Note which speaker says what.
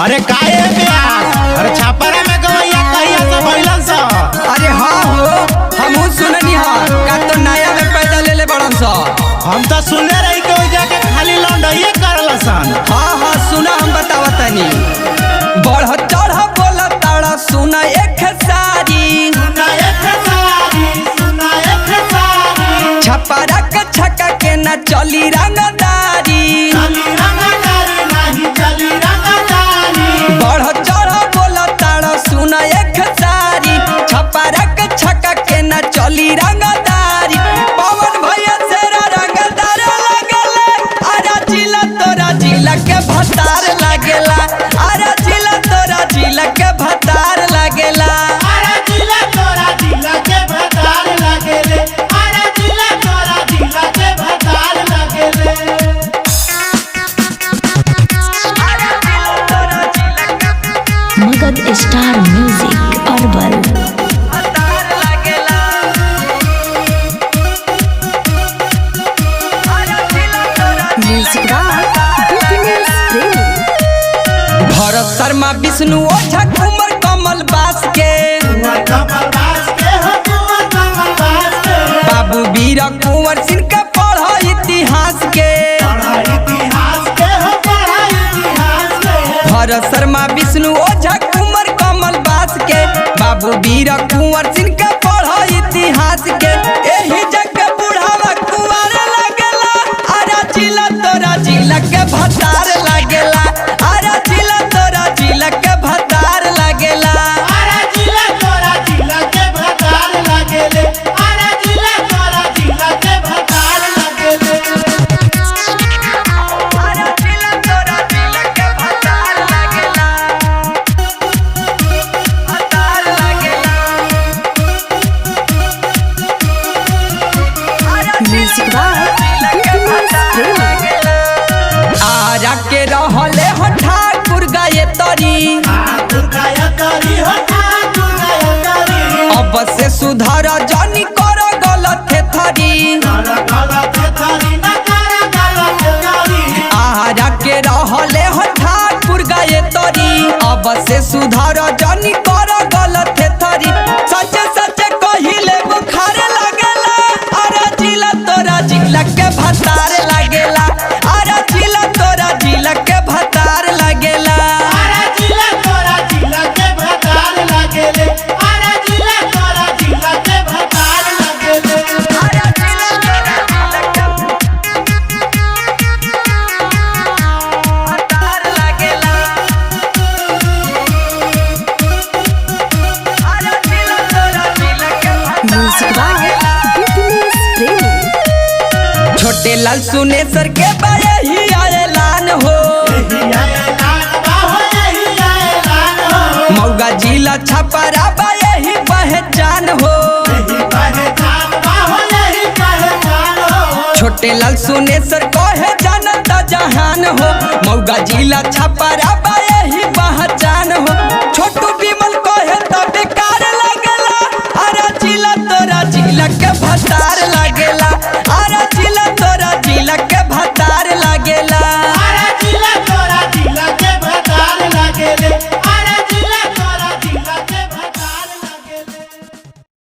Speaker 1: अरे काहे प्यार अरे छापरा में गवैया कहिया से भइलन स।
Speaker 2: अरे हाँ हो हमहू सुननी हां का तो नया में पैदा ले बड़न स।
Speaker 1: हम तो सुनले रही के ओइ जाके खाली लौंडइए करल सन।
Speaker 2: हाँ सुना हम बतावतनी बढ़ चढ़ बोल ताड़ा सुना एक सारी छपरा के छक्का के ना चली रंगदारी बढ़ चढ़ बोल ताड़ा सुना एक सारी छपरा के छक्का के ना चली रंगदारी पवन भैया तेरा रंगदार लगेला अरे जिला तोरा जिला के भतार लगेला अरे जिला तोरा जिला के भतार लगेला
Speaker 3: Magadh star music herbal
Speaker 2: Bharat Sharma Vishnu ओझा कुमार कमल बास के बाबू वीर कुंवर सिंह के पढ़ इतिहास के भरत शर्मा विष्णु ओझा कुमार कमल बास के बाबू वीर कुंवर सिंह के पढ़ इतिहास के एही जग बुढ़ावा कुंवर लगेला अरे जिला तोरा जिला के भतार लगेला अरे जिला तोरा जिला के भतार लगेला आरा के रहले हो ठाकुर गाये तरी अब से सुधार जानी कर गलत थरी आरा के रहले हो ठाकुर गाये तरी अब से सुधार जानी कर गलत थरी सच सच कहिले बुखार लगेला अरे जिला तोरा जिला के भतार लगेला अरे जिला तोरा जिला के भतार लगेला छोटे लाल सुने सर के बारे ही ऐलान हो मौगा जिला छपरा बारे ही पहचान हो छोटे लाल सुने सर कहे जानता जहान हो मौगा जिला छपरा बारे ही पहचान हो